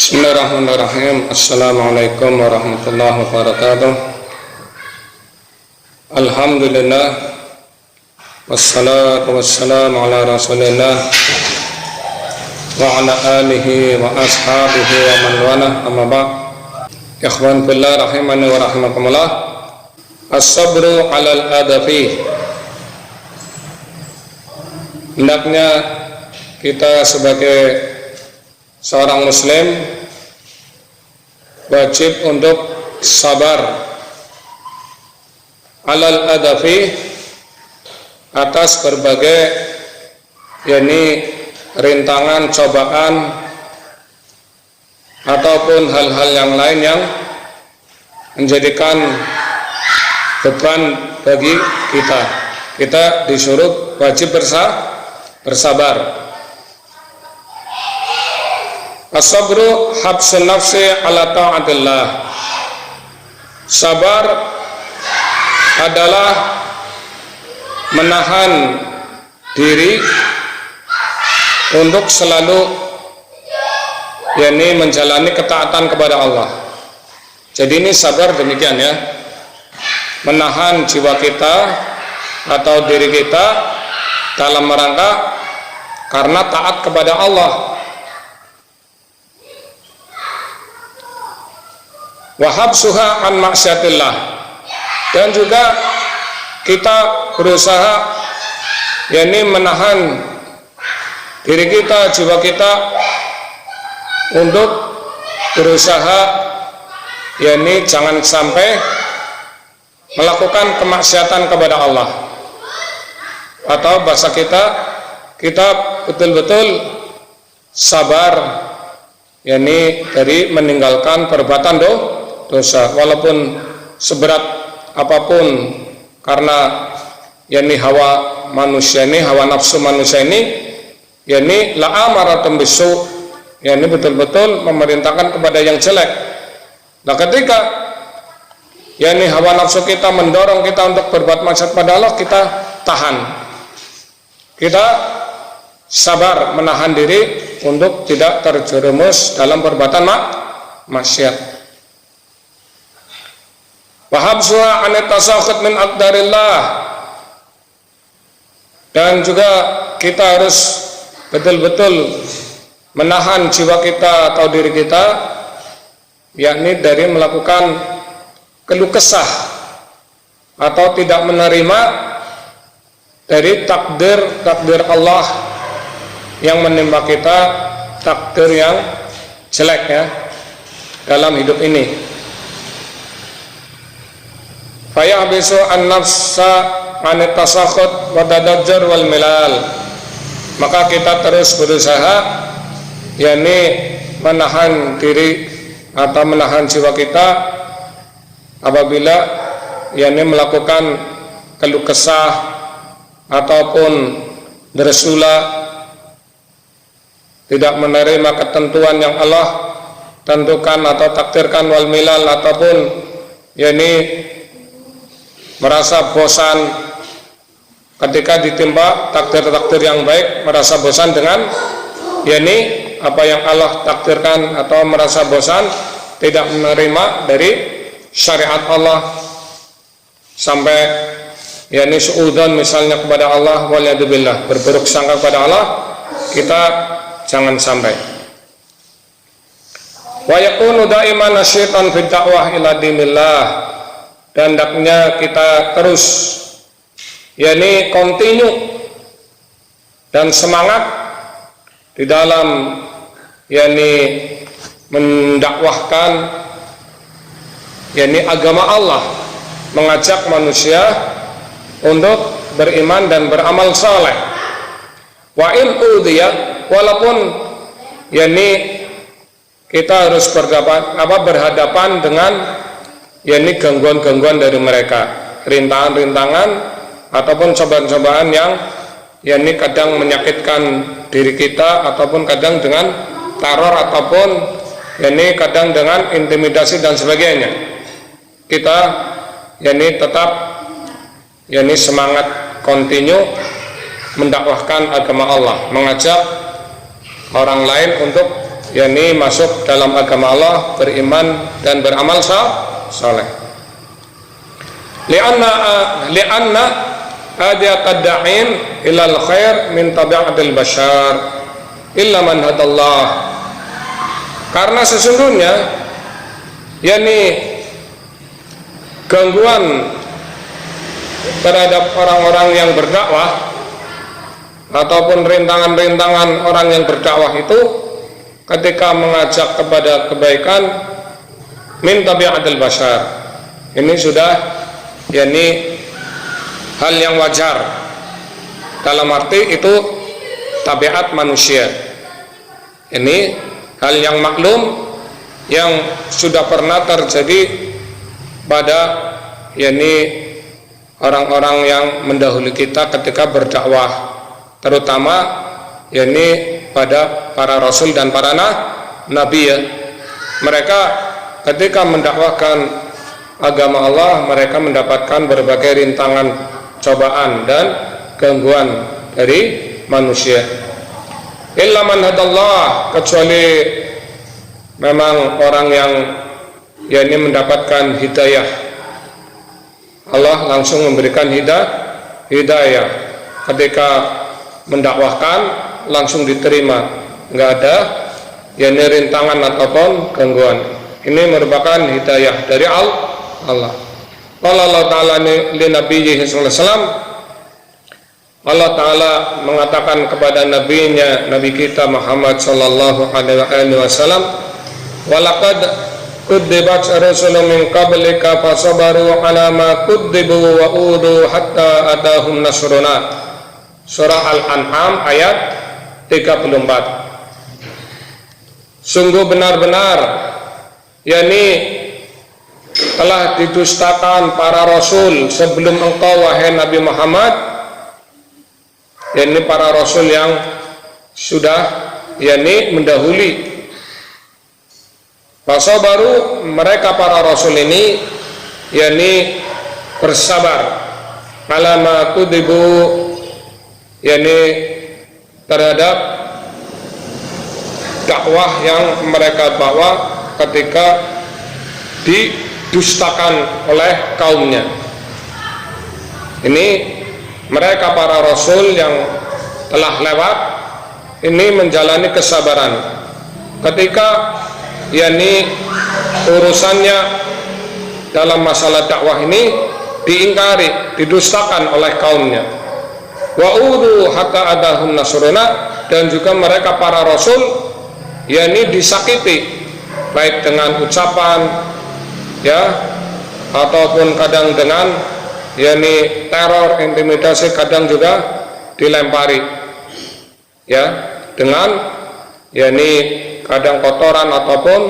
Bismillahirrahmanirrahim. Assalamualaikum warahmatullahi wabarakatuh. Alhamdulillah, wassalatu wassalamu ala rasulillah wa ala alihi wa ashabihi wa man wala, amma ba'd. Ikhwan fillah rahimani wa rahimakumullah. As-sabru alal adafi. Hendaknya kita sebagai seorang muslim wajib untuk sabar alal adafi, atas berbagai rintangan, cobaan ataupun hal-hal yang lain yang menjadikan beban bagi kita. Kita disuruh wajib bersabar. As-sabru habsun nafsi ala ta'atillah. Sabar adalah menahan diri untuk selalu menjalani ketaatan kepada Allah. Jadi ini sabar demikian ya, menahan jiwa kita atau diri kita dalam rangka karena taat kepada Allah. Wahabsuha an maksiatillah, dan juga kita berusaha menahan diri kita, jiwa kita untuk berusaha jangan sampai melakukan kemaksiatan kepada Allah, atau bahasa kita betul-betul sabar dari meninggalkan perbuatan dosa, walaupun seberat apapun, karena hawa manusia ini, hawa nafsu manusia ini la amaratun bisu, betul-betul memerintahkan kepada yang jelek. Nah, ketika hawa nafsu kita mendorong kita untuk berbuat maksiat pada Allah, kita tahan, kita sabar menahan diri untuk tidak terjerumus dalam perbuatan maksiat. Wahabsuha an tasakhut min aqdarillah, dan juga kita harus betul-betul menahan jiwa kita atau diri kita dari melakukan keluh kesah atau tidak menerima dari takdir Allah yang menimpa kita, takdir yang jelek dalam hidup ini. Fayahbisu an-nafsa an tasakhut wa tadajjur wal milal, maka kita terus berusaha menahan diri atau menahan jiwa kita apabila melakukan keluh kesah ataupun bersula, tidak menerima ketentuan yang Allah tentukan atau takdirkan, wal milal, ataupun merasa bosan ketika ditimpa takdir-takdir yang baik, merasa bosan dengan apa yang Allah takdirkan, atau merasa bosan tidak menerima dari syariat Allah, sampai suudzon misalnya kepada Allah, waliyadzubillah, berburuk sangka kepada Allah, kita jangan sampai. Wa yakunu daiman nasyitan fi dakwah ila dinillah, dan hendaknya kita terus continue dan semangat di dalam mendakwahkan agama Allah, mengajak manusia untuk beriman dan beramal saleh. Wa in udhiya, walaupun kita harus berhadapan dengan gangguan-gangguan dari mereka, rintangan-rintangan ataupun cobaan-cobaan yang kadang menyakitkan diri kita, ataupun kadang dengan teror, ataupun kadang dengan intimidasi dan sebagainya. Kita tetap semangat continue mendakwahkan agama Allah, mengajak orang lain untuk yakni masuk dalam agama Allah, beriman dan beramal saleh. Li'anna adiyat ad-da'in ilal khair min tabi'atil bashar illa man hadallah. Karena sesungguhnya yakni gangguan terhadap orang-orang yang berdakwah ataupun rintangan-rintangan orang yang berdakwah itu ketika mengajak kepada kebaikan min tabi'atil bashar, ini sudah yakni hal yang wajar, dalam arti itu tabiat manusia, ini hal yang maklum yang sudah pernah terjadi pada yakni orang-orang yang mendahului kita ketika berdakwah, terutama yakni pada para rasul dan para nabi ya. Mereka ketika mendakwahkan agama Allah, mereka mendapatkan berbagai rintangan, cobaan dan gangguan dari manusia. Illa man hadallah, kecuali memang orang yang yakni mendapatkan hidayah, Allah langsung memberikan hidayah ketika mendakwahkan, langsung diterima, nggak ada yakni rintangan ataupun gangguan. Ini merupakan hidayah dari Allah. Qala Allah Ta'ala li nabiyyihi sallallahu alaihi wasallam, Allah Ta'ala mengatakan kepada nabinya, nabi kita Muhammad sallallahu alaihi wasallam, walaqad kudzibat rusulun min qablika fasabaru ala ma kudzibu wa udu hatta atahum nasruna. Surah Al-An'am ayat 34. Sungguh benar-benar yakni telah didustakan para rasul sebelum engkau wahai Nabi Muhammad, yakni para rasul yang sudah yakni mendahului. Fasabaru, mereka para rasul ini yakni bersabar ala ma kudzibu, yakni terhadap dakwah yang mereka bawa ketika didustakan oleh kaumnya. Ini mereka para rasul yang telah lewat ini menjalani kesabaran ketika yakni urusannya dalam masalah dakwah ini diingkari, didustakan oleh kaumnya. Wa udu hatta adahum nasruna, dan juga mereka para rasul yakni disakiti baik dengan ucapan ya ataupun kadang dengan yakni teror, intimidasi, kadang juga dilempari ya dengan yakni kadang kotoran ataupun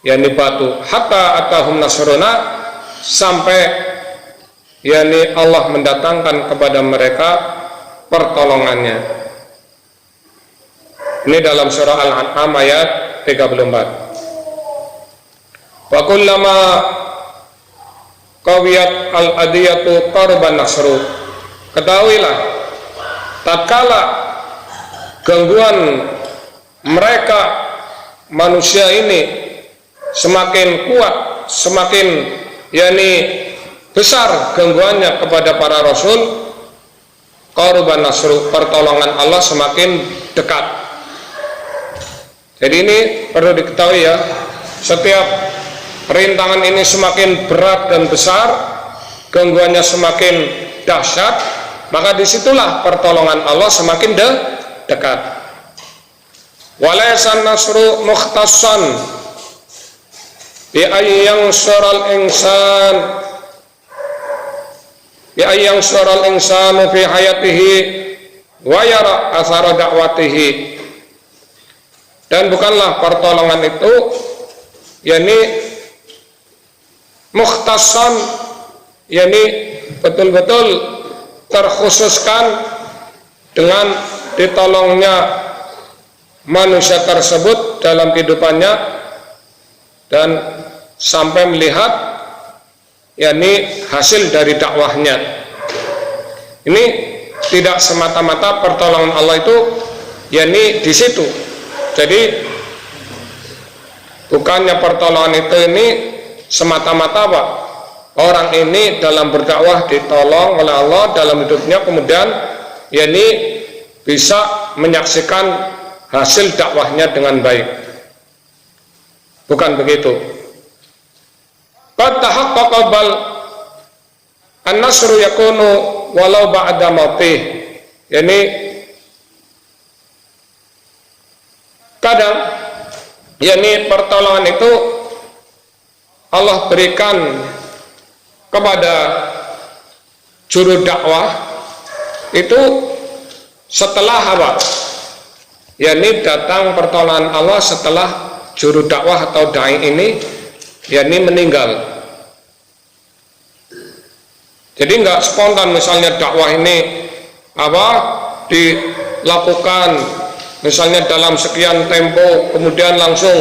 yakni batu. Hatta atahum nasruna, sampai yakni Allah mendatangkan kepada mereka pertolongannya. Ini dalam surah Al-An'am ayat 34. Wa kullama qawiyat al-adiyatu qarban nasru, ketahuilah tatkala gangguan mereka manusia ini semakin kuat, semakin yakni besar gangguannya kepada para rasul, qarban nasru, pertolongan Allah semakin dekat. Jadi ini perlu diketahui ya, setiap rintangan ini semakin berat dan besar, gangguannya semakin dahsyat, maka disitulah pertolongan Allah semakin dekat. Walaysan nasru mukhtassan bi ayyang sural insan bi ayyang sural insanu fi hayatihi wa yara athara da'watihi. Dan bukanlah pertolongan itu yakni mukhtassan, yakni betul-betul terkhususkan dengan ditolongnya manusia tersebut dalam kehidupannya dan sampai melihat yakni hasil dari dakwahnya. Ini tidak semata-mata pertolongan Allah itu yakni di situ. Jadi Bukannya pertolongan itu ini semata-mata Pak, orang ini dalam berdakwah ditolong oleh Allah dalam hidupnya, kemudian yakni bisa menyaksikan hasil dakwahnya dengan baik. Bukan begitu. Qad tahaqqaqa bal an-nasru yakunu walau ba'da mautih. Yani kadang yakni pertolongan itu Allah berikan kepada juru dakwah itu setelah apa? Yakni datang pertolongan Allah setelah juru dakwah atau dai ini yakni meninggal. Jadi nggak spontan misalnya dakwah ini apa dilakukan misalnya dalam sekian tempo, kemudian langsung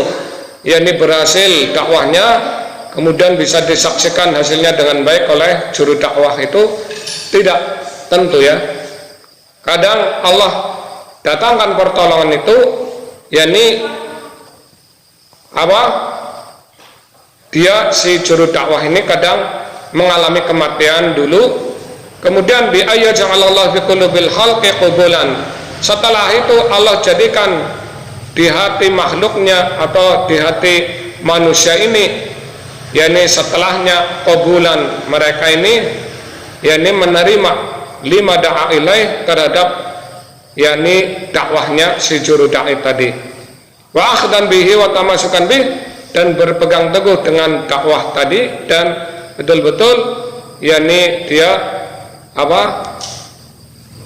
yakni berhasil dakwahnya, kemudian bisa disaksikan hasilnya dengan baik oleh juru dakwah, itu tidak tentu ya. Kadang Allah datangkan pertolongan itu yakni apa, dia si juru dakwah ini kadang mengalami kematian dulu, kemudian bi ayyaj'alallahu fi qulubil khalqi qubulan, setelah itu Allah jadikan di hati makhluknya atau di hati manusia ini yakni setelahnya qubulan, mereka ini yakni menerima lima da'a ilaih terhadap yakni dakwahnya si juru da'i tadi, wa akhdan bihi wa tamasukan bih, dan berpegang teguh dengan dakwah tadi dan betul-betul yakni dia apa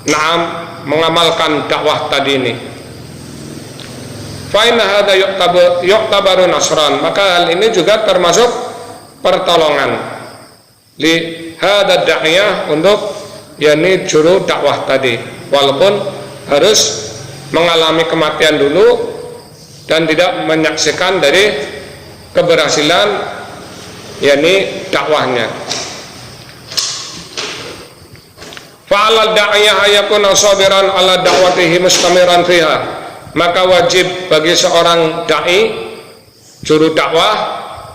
naam mengamalkan dakwah tadi ini. Fa inna hadza yu'tabaru nasran, maka hal ini juga termasuk pertolongan li hadza da'iyah, untuk yakni juru dakwah tadi, walaupun harus mengalami kematian dulu dan tidak menyaksikan dari keberhasilan yakni dakwahnya. Fa'alal da'iyah ayakuna sabiran ala da'watihi mustamiran fiha, maka wajib bagi seorang da'i juru dakwah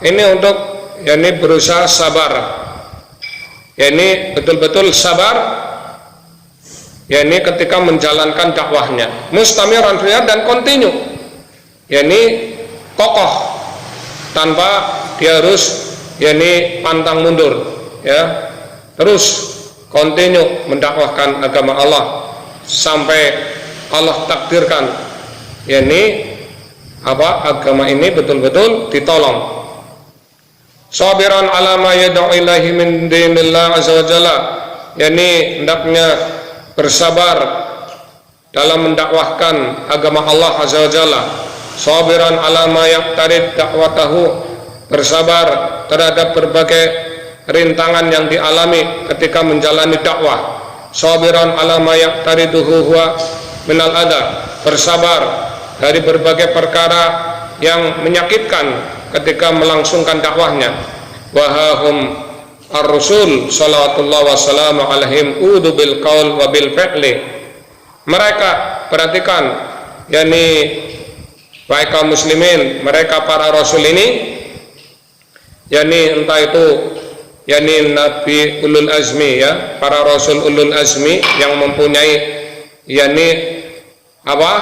ini untuk yakni berusaha sabar, yakni betul-betul sabar yakni ketika menjalankan dakwahnya, mustamiran fiha, dan kontinu yakni kokoh tanpa dia harus yakni pantang mundur ya, terus kontinu mendakwahkan agama Allah sampai Allah takdirkan yakni apa agama ini betul-betul ditolong. Sabiran ala ma yad'u ilaihi min dinillah azza wa jalla, yakni hendaknya bersabar dalam mendakwahkan agama Allah azza wa jalla. Sabiran ala ma yaqtarid da'watahu, bersabar terhadap berbagai rintangan yang dialami ketika menjalani dakwah. Sabiran ala ma yaqtariduhu huwa minal adha, bersabar dari berbagai perkara yang menyakitkan ketika melangsungkan dakwahnya. Wahahum ar-rusul salawatullah wassalamu alaihim udu bil qaul wa bil fi'li, mereka perhatikan yakni baik kaum muslimin, mereka para rasul ini yakni entah itu yakni nabi ulul azmi ya, para rasul ulul azmi yang mempunyai yakni apa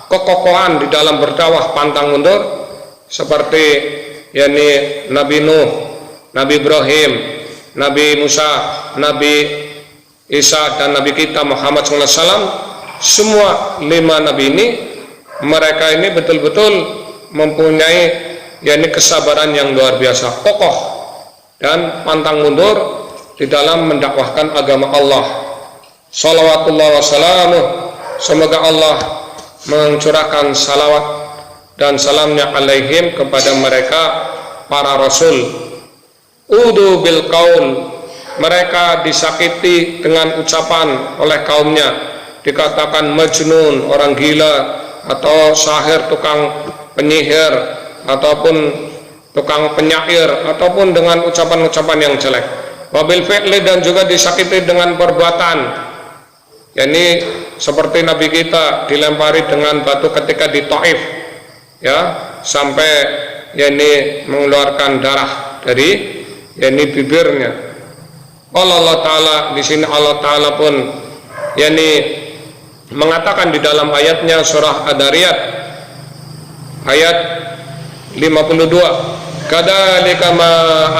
kekokohan di dalam berdakwah pantang mundur, seperti yakni Nabi Nuh, Nabi Ibrahim, Nabi Musa, Nabi Isa, dan Nabi kita Muhammad SAW. Semua lima nabi ini, mereka ini betul-betul mempunyai yakni kesabaran yang luar biasa, kokoh dan pantang mundur di dalam mendakwahkan agama Allah. Salawatullah wassalamuh, semoga Allah mencurahkan salawat dan salamnya alaihim kepada mereka para rasul. Udu bil qaul, mereka disakiti dengan ucapan oleh kaumnya, dikatakan majnun, orang gila, atau sahir, tukang penyihir, ataupun tukang penyair, ataupun dengan ucapan-ucapan yang jelek. Wabil fi'li, dan juga disakiti dengan perbuatan, yakni seperti Nabi kita dilempari dengan batu ketika di Taif ya, sampai yakni mengeluarkan darah dari yakni bibirnya. Allah Ta'ala di sini Allah Ta'ala pun yakni mengatakan di dalam ayatnya surah Ad-Dariyat ayat 52, kadzalika ma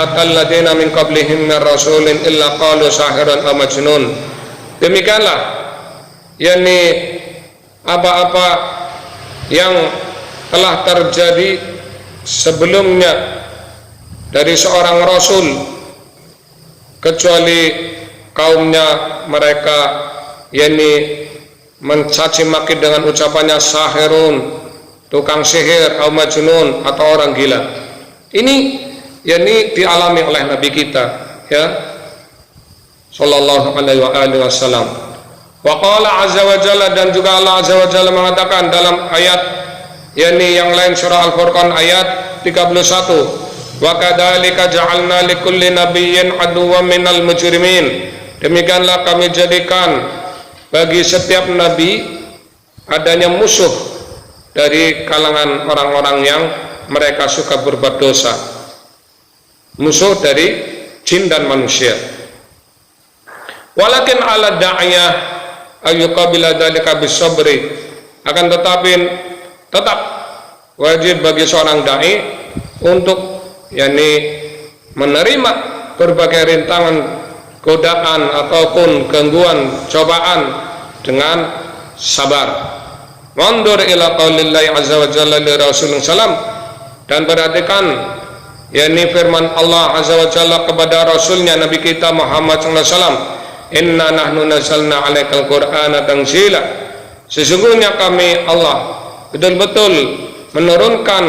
atal ladzina min qablihim min rasulin illa qalu sahirun aw majnun. Demikianlah yakni apa-apa yang telah terjadi sebelumnya dari seorang rasul kecuali kaumnya mereka yakni mencaci maki dengan ucapannya sahirun, tukang sihir, atau majnun, atau orang gila. Ini yakni dialami oleh Nabi kita, ya, sallallahu alaihi wasallam. Wa qala azza wa jalla, dan juga Allah azza wa jalla mengatakan dalam ayat yakni yang lain surah Al-Furqan ayat 31, wa kadzalika ja'alna likulli nabiyyin aduwwan minal mujrimin. Demikianlah kami jadikan bagi setiap nabi adanya musuh dari kalangan orang-orang yang mereka suka berbuat dosa, musuh dari jin dan manusia. Walakin ala da'iyah ayyuqabila dzalika bisabri, akan tetapi tetap wajib bagi seorang dai untuk yakni menerima berbagai rintangan, godaan ataupun gangguan, cobaan dengan sabar. Wandur ila qaulillahi azza wa jalla li rasulullah sallam, dan perhatikan yakni firman Allah azza wa jalla kepada rasulnya Nabi kita Muhammad sallallahu alaihi wasallam, inna nahnu nazzalna 'alaikal qur'ana tanzila, sesungguhnya kami Allah betul-betul menurunkan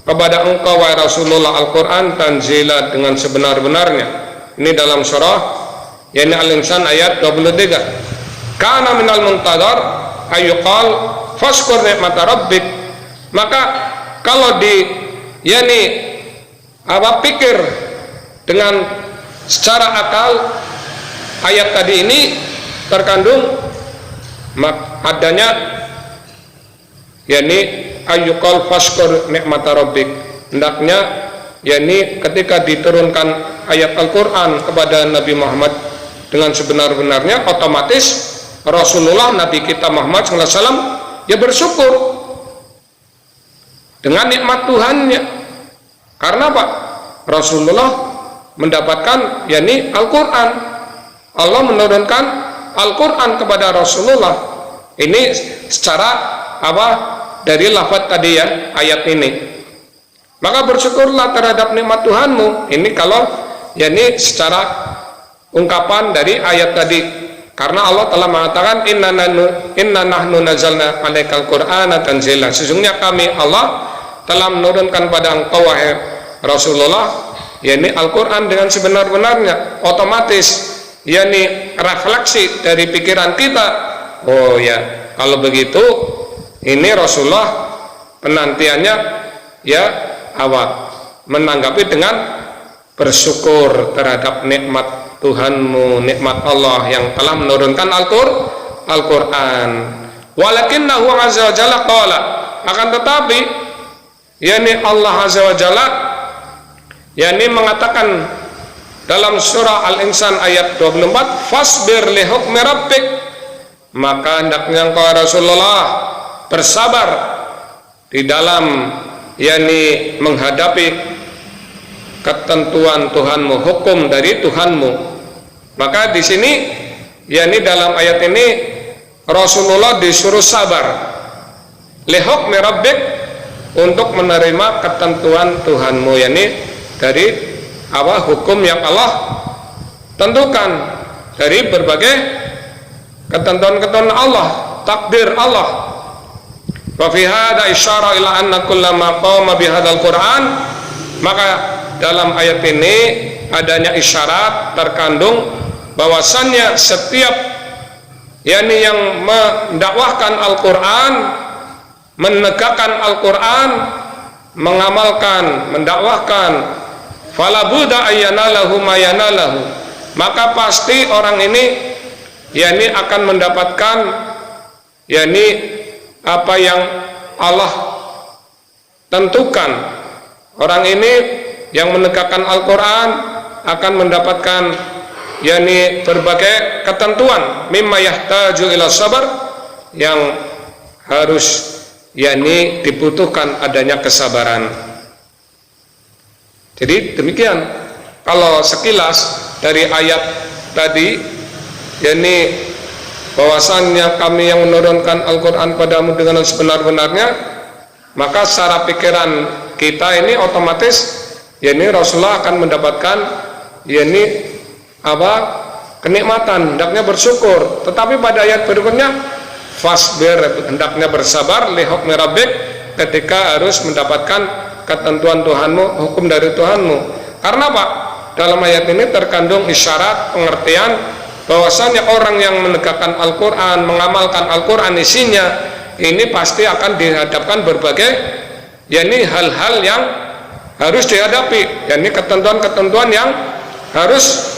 kepada engkau wahai Rasulullah Al-Qur'an tanzila dengan sebenar-benarnya. Ini dalam surah yakni Al-Insan ayat 23. Kana minal muntadar ayyuqal fashkur nikmata rabbik. Maka kalau di yakni pikir dengan secara akal, ayat tadi ini terkandung adanya yakni ayyuqal fashkur nikmata rabbik. Hendaknya yakni ketika diturunkan ayat Al-Quran kepada Nabi Muhammad dengan sebenar-benarnya, otomatis Rasulullah Nabi kita Muhammad SAW ya bersyukur dengan nikmat Tuhannya. Karena apa? Rasulullah mendapatkan yakni Al-Quran, Allah menurunkan Al-Quran kepada Rasulullah. Ini secara apa dari lafaz tadi ya, ayat ini. Maka bersyukurlah terhadap nikmat Tuhanmu. Ini kalau yakni secara ungkapan dari ayat tadi. Karena Allah telah mengatakan inna nahnu nazzalna 'alaikal qur'ana tanzila. Sesungguhnya kami Allah telah menurunkan pada engkau wahai Rasulullah yakni Al-Qur'an dengan sebenar-benarnya. Otomatis yakni refleksi dari pikiran kita. Oh ya, kalau begitu ini Rasulullah penantiannya ya menanggapi dengan bersyukur terhadap nikmat Tuhanmu, nikmat Allah yang telah menurunkan Al-Quran. Walakinnahu azza wa jalla qala, akan tetapi yakni Allah azza wa jalla yakni mengatakan dalam surah Al-Insan ayat 24, fasbir li hukmi rabbik, maka hendaknya engkau Rasulullah bersabar di dalam yakni menghadapi ketentuan Tuhanmu, hukum dari Tuhanmu. Maka di sini yakni dalam ayat ini Rasulullah disuruh sabar li hukmi rabbik, untuk menerima ketentuan Tuhanmu, yakni dari hukum yang Allah tentukan, dari berbagai ketentuan-ketentuan Allah, takdir Allah. Wa fi hadza isyara ila anna kullama qama bi hadzal Qur'an, maka dalam ayat ini adanya isyarat terkandung bahwasannya setiap yakni yang mendakwahkan Al-Qur'an, menegakkan Al-Qur'an, mengamalkan, mendakwahkan, fala budda ayyanalahu mayanalahu, maka pasti orang ini yakni akan mendapatkan yakni apa yang Allah tentukan, orang ini yang menegakkan Al-Quran akan mendapatkan yakni berbagai ketentuan mimma yahtaju ila sabar, yang harus yakni dibutuhkan adanya kesabaran. Jadi demikian, kalau sekilas dari ayat tadi yakni bahwasannya kami yang menurunkan Al-Quran padamu dengan sebenar-benarnya, maka secara pikiran kita ini otomatis yakni Rasulullah akan mendapatkan yakni kenikmatan, hendaknya bersyukur. Tetapi pada ayat berikutnya fasbir, hendaknya bersabar li hukmi rabbik, ketika harus mendapatkan ketentuan Tuhanmu, hukum dari Tuhanmu. Karena apa? Dalam ayat ini terkandung isyarat pengertian bahwasanya orang yang menegakkan Al-Quran, mengamalkan Al-Quran isinya, ini pasti akan dihadapkan berbagai yakni hal-hal yang harus dihadapi, yakni ketentuan-ketentuan yang harus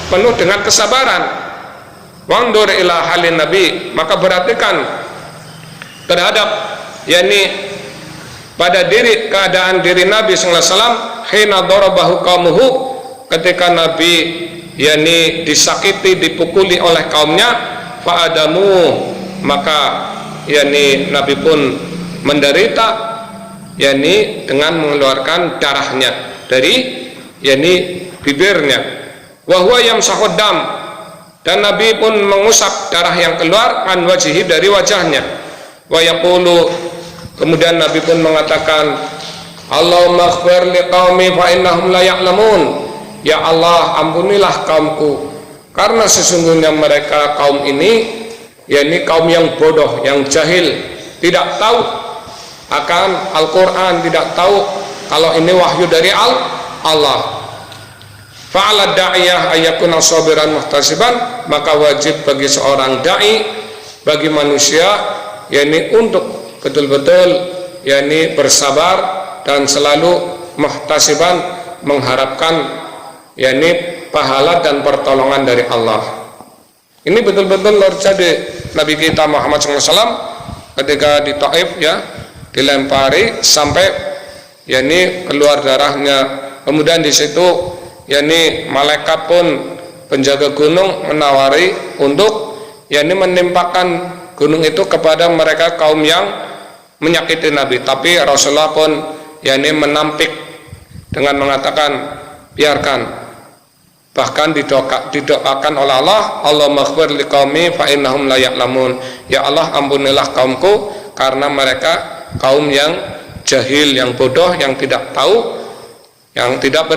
penuh dengan kesabaran. Wangdur ila halin Nabi, maka perhatikan terhadap yakni pada keadaan diri Nabi sallallahu alaihi wasallam hina darabahu qaumuhu, ketika Nabi yakni disakiti, dipukuli oleh kaumnya, fa'adamu, maka yakni Nabi pun menderita yakni dengan mengeluarkan darahnya dari yakni bibirnya. Wa huwa yamsahud dam, dan Nabi pun mengusap darah yang keluar an wajhihi, dari wajahnya. Wa yaqulu, kemudian Nabi pun mengatakan, Allahumma ighfir liqaumi fa innahum la ya'lamun, ya Allah ampunilah kaumku karena sesungguhnya mereka kaum ini yakni kaum yang bodoh, yang jahil, tidak tahu akan Al-Quran, tidak tahu kalau ini wahyu dari Allah. Fa'ala da'iyah ayyakuna sabiran muhtasiban, maka wajib bagi seorang da'i, bagi manusia, yakni untuk betul-betul yakni bersabar dan selalu muhtasiban, mengharapkan yakni pahala dan pertolongan dari Allah. Ini betul-betul terjadi. Nabi kita Muhammad SAW ketika di Taif ya, dilempari sampai yakni keluar darahnya. Kemudian di situ yakni malaikat pun penjaga gunung menawari untuk yakni menimpakan gunung itu kepada mereka kaum yang menyakiti Nabi. Tapi Rasulullah pun yakni menampik dengan mengatakan biarkan. Bahkan didoakan oleh Allah, Allahumma ighfir liqaumi fa innahum la ya'lamun, ya Allah ampunilah kaumku karena mereka kaum yang jahil, yang bodoh, yang tidak tahu, yang tidak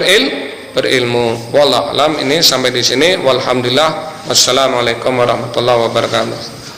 berilmu. Wallahu a'lam. Ini sampai di sini. Walhamdulillah. Wassalamualaikum warahmatullahi wabarakatuh.